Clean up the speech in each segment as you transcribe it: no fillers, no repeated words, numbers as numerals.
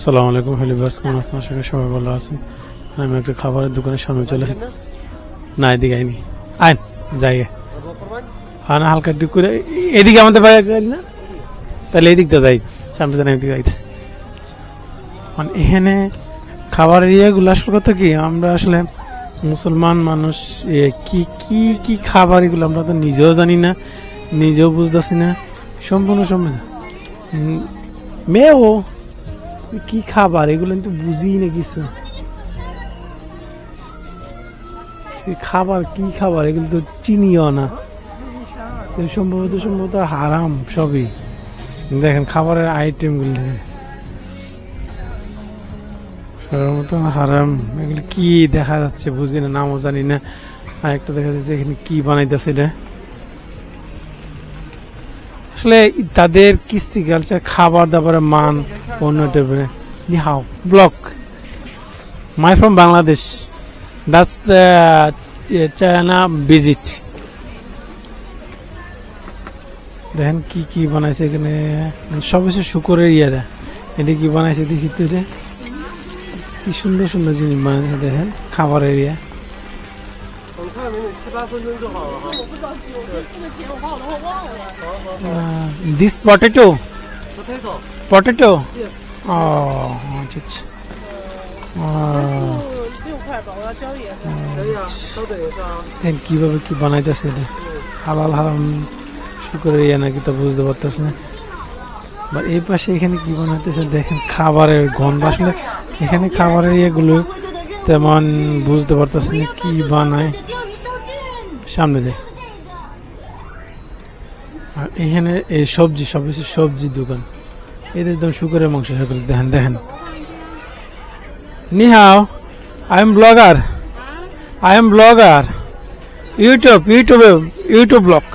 আসসালামু আলাইকুম ভিউয়ার্স, কেমন আছেন? আশা করি সবাই ভালো আছেন। আমি একটা খাবারের দোকানের সামনে চলে এসেছি। না, এদিকে আইনি, আইন যাই হ্যাঁ না, হালকা একটু করে এদিকে আমাদের ভাই না, তাহলে এই দিকটা যাই, সামনে জানা এদিকে যাইতেছি। মানে এখানে খাবারের ইয়েগুলো আসল কথা কি, আমরা আসলে মুসলমান মানুষ কি কি কি খাবার এগুলো আমরা তো নিজেও জানি না, নিজেও বুঝতেছি না সম্পূর্ণ মেয়েও কি খাবার এগুলো কিন্তু বুঝি না কিছু। খাবার কি খাবার এগুলো তো চিনিও না, সম্ভবত হারাম সবই। দেখেন খাবারের আইটেম গুলো দেখেন সর্বমত হারাম, এগুলো কি দেখা যাচ্ছে বুঝি না, নামও জানি না। আর একটা দেখা যাচ্ছে এখানে কি বানাইতেছে এটা, আসলে তাদের কৃষ্টি কালচার খাবার দাবারের মান অন্য টাইপের। নিহাও blog my from Bangladesh, that's China visit. দেখেন কি কি বানাইছে এখানে, সব কিছু শুকরের ইয়েরা। এটা কি বানাইছে দেখি তো, এটা কি সুন্দর সুন্দর জিনিস বানাইছে দেখেন খাবারের ইয়ে। This potato? Potato? Oh, আচ্ছা আচ্ছা। কিভাবে কি বানাইতেছে এটা, হালাল হারাম শুকরের ইয়ে নাকি তা বুঝতে পারতেছে না। বা এই পাশে এখানে কি বানাইতেছে দেখেন, খাবারের গন্ধ। আসলে এখানে খাবারের ইয়েগুলো তেমন বুঝতে পারতেছে না কি বানায়। সামনে যাই, আর এখানে এই সবজি, সব কিছু সবজির দোকান। এদের একদম শুকরের মাংস সকল দেখেন দেখেন। নিহাও, I am blogger, YouTube blog,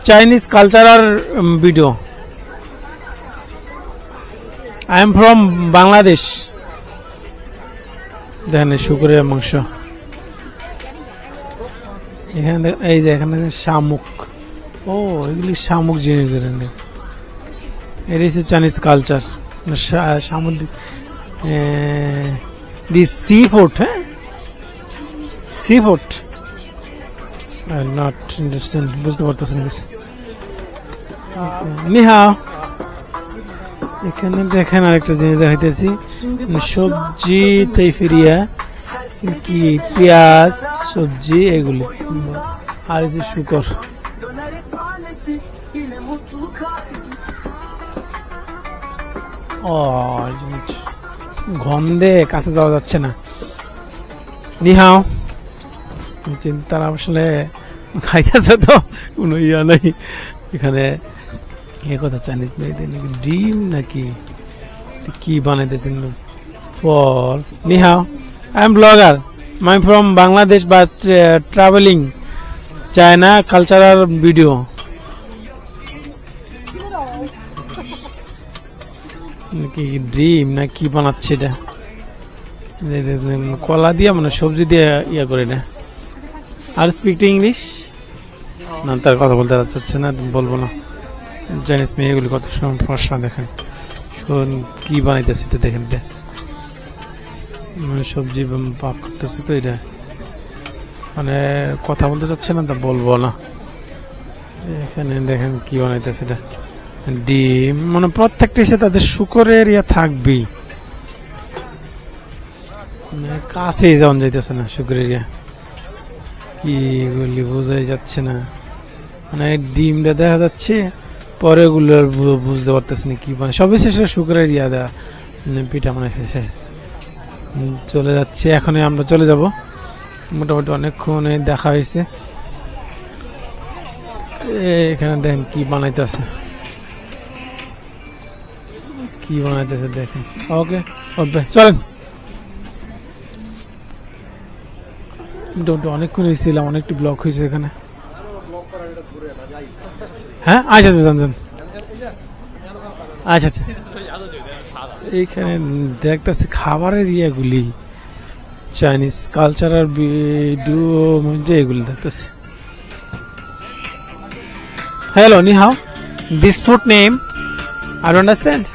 Chinese cultural video. I am from Bangladesh. দেখেন শুকরের মাংস এখানে, এই যে এখানে শামুক। ও এগুলি শামুক জিনিস, এটা হচ্ছে চাইনিজ কালচার, সামুদ্রিক দি সি ফুড। হ্যাঁ, সি ফুড নট আন্ডারস্ট্যান্ড, বুঝতে পারতেছেন কিছু। নিহাও, এখানে দেখেন আরেকটা জিনিস দেখাইতেছি, সবজি তাইফিরিয়া, কি পেঁয়াজ সবজি এগুলি, আর এই যে শুকর। ও গন্ধে কাছে যাওয়া যাচ্ছে না। নিহাও, তারা আসলে খাইতেছে তো কোনো ইয়া নাই এখানে। এ কথা চাইনিজ ডিম নাকি কি বানাইতেছেন ফল। নিহাও, I am blogger. I am from Bangladesh but traveling China cultural video. কি ডিম না কি বানাচ্ছে এটা, কলা দিয়ে মানে সবজি দিয়ে ইয়া করে না। আর স্পিক টু ইংলিশ না, তার কথা বলতে চাচ্ছে না, বলবো না। চাইনিজ মেয়েগুলি কত ফর্সা দেখেন, কি বানাইতেছে এটা দেখেন। সবজি পাক করতেছে তো, এটা মানে কথা বলতে চাচ্ছে না, তা বলবো না। এখানে দেখেন কি বানাইতেছে এটা, ডিম, মানে প্রত্যেকটা এসে তাদের শুকরের ইয়া থাকবেই, কাছে যাওয়া যাইতেছে না শুকরের ইয়া, কি গুলি বোঝাই যাচ্ছে না। মানে ডিমটা দেখা যাচ্ছে, পরে ওগুলো বুঝতে পারতেছে না কি বানায়। সবই শেষে শুকরের ইয়া দেওয়া পিঠা বানাইছে। চলে যাচ্ছে, এখন আমরা চলে যাব, মোটামুটি অনেকক্ষণ দেখা হয়েছে। এখানে দেখেন কি বানাইতেছে, দেখেন। ওকে চলেন, মোটামুটি অনেকক্ষণ হয়েছিলাম, অনেকটি ব্লক হয়েছে এখানে। হ্যাঁ আচ্ছা আচ্ছা, জান আচ্ছা আচ্ছা। এইখানে দেখতেছি খাবারের ইয়েগুলি, চাইনিজ কালচারাল ভিডিও মধ্যে এগুলি দেখতেছি। হ্যালো, নি হাও, this food name I don't understand.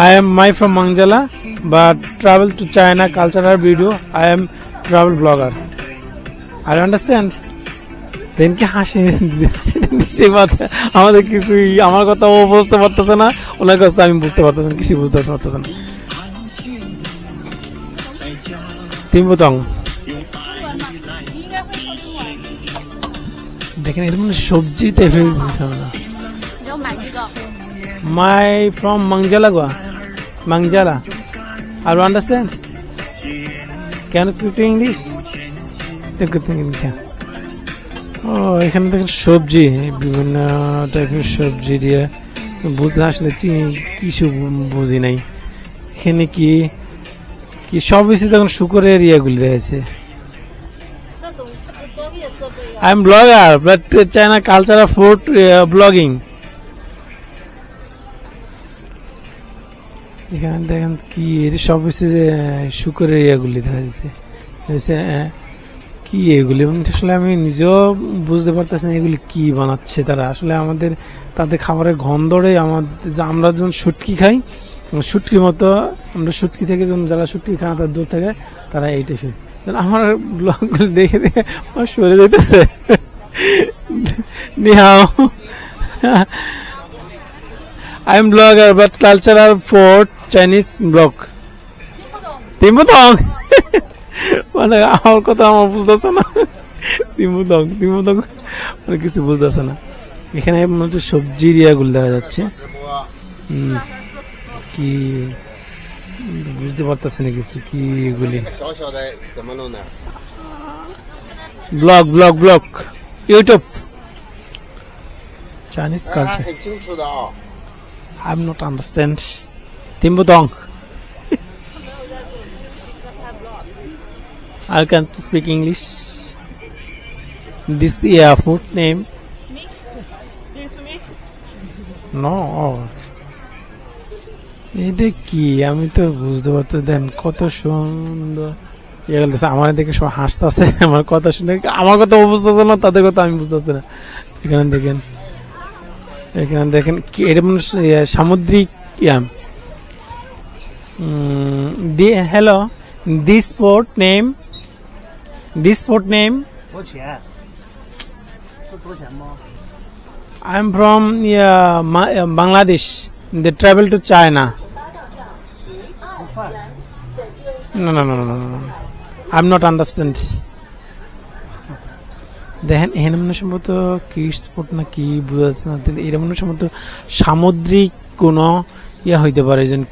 I am my from Mangjala, but travel to China cultural video. I am travel blogger. I understand. দেন কি হাসি দিচ্ছে বাচ্চা, আমাদের কিছুই, আমার কথা ও বুঝতে পারতেছে না, ওনার কথা আমি বুঝতে পারতেছি না, কিছু বুঝতে পারতেছে না। তিনবুতং দেখেন এর মানে সবজি টাইপের। মাই ফ্রম মাংজালা গোয়া, মাংজালা। আর আন্ডারস্ট্যান্ড? Can speak English? ও এখানে দেখেন সবজি, বিভিন্ন টাইপের সবজি দিয়ে বুঝতে আসলে কিছু বুঝি নাই। এখানে কি কি সব বেশি তখন শুকরের ইয়েগুলি দেখেছে। I am blogger but China cultural food blogging. এখানে দেখেন কি এর সব বেশি শুকরের ইয়েগুলি দেখা যাচ্ছে। কি এগুলি আসলে আমি নিজেও বুঝতে পারতেছি না এগুলি কি বানাচ্ছে তারা। আসলে আমাদের তাদের খাবারের গন্ধরে আমরা যেমন শুটকি খাই, শুটকির মতো আমরা শুটকি থেকে যেমন যারা শুটকি খায় তার দূর থেকে তারা এই টাইপের। আমার ব্লগগুলি দেখে দেখে আমার সরে যেতেছে। নিহাও, I am blogger but cultural for Chinese blog. তিনবুতং মানে আমার কথা আমার বুঝতেছে না। তিমুদং মানে কিছু বুঝতেছে না। এখানে সবজির ইয়াগুলো দেখা যাচ্ছে, কি বুঝতে পারতেছে না কিছু কি এগুলি। Blog YouTube Chinese culture. I am not understand. তিমবুতং I can't speak English. This food name? Speak to me. No. এটা কি আমি তো বুঝতে পারছি। দেন কত সুন্দর ইয়ে বলতেছে, আমার দেখে সব হাসতেছে আমার কথা শুনে। আমার কথা ও বুঝতেছে না, তাদের কথা আমি বুঝতেছি না। এখানে দেখেন কি এটা মানে সামুদ্রিক ইয়াম। Hello, this sport name? This sport name? I am from Bangladesh. They travel to China. No. I'm not understand. দেখেন এখানে মনে সম্ভবত কি স্পোর্ট না কি বোঝা যাচ্ছে না। এটা মনে সম্ভবত সামুদ্রিক কোন ইয়া হইতে পারে, যেন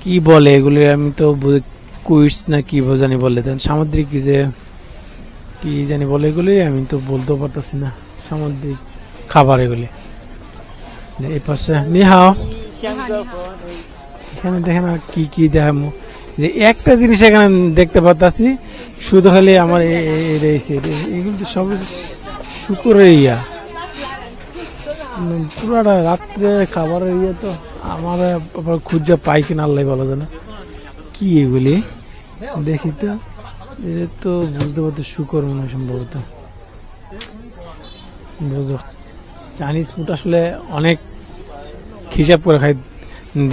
কি বলে এগুলি আমি তো কুইটস না কি জানি বলে। দেন সামুদ্রিক কি জানি বলে এগুলি, আমি তো বলতেও পারতেছি না। সামুদ্রিক খাবার এগুলি। এই পাশে নিহাও, এখানে দেখেন আর কি দেখাবো। যে একটা জিনিস এখানে দেখতে পারতাছি শুধু খালি আমার এগুলো তো সব শুকুরের ইয়া, পুরাটা রাত্রে খাবারের ইয়ে। তো আমার খুঁজে পাই কিনা আল্লাহ বলা যায় না। কি এগুলি দেখি তো, এটা তো বুঝতে পারতো শুকর মনে হয় সম্ভবত। বুঝো চাইনিজ ফুড আসলে অনেক হিসাব করে খাই,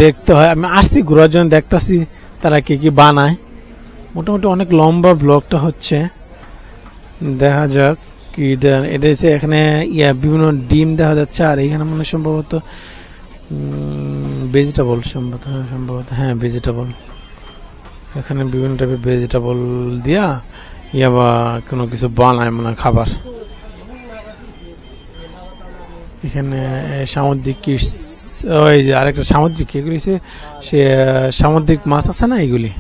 দেখতে হয়। আমি আসছি ঘোরার জন্য, দেখতেছি তারা কি বানায়। মোটামুটি অনেক লম্বা ব্লগটা হচ্ছে, দেখা যাক কি। এটা হচ্ছে এখানে বিভিন্ন ডিম দেখা যাচ্ছে, আর এখানে মনে সম্ভবত ভেজিটেবল সম্ভবত হ্যাঁ ভেজিটেবল। এখানে বিভিন্ন টাইপের ভেজিটেবল দিয়া বা কোনো কিছু বানায় মানে খাবার। এখানে সামুদ্রিক ওই আরেকটা সামুদ্রিক এগুলি সে সামুদ্রিক মাছ আছে না, এগুলি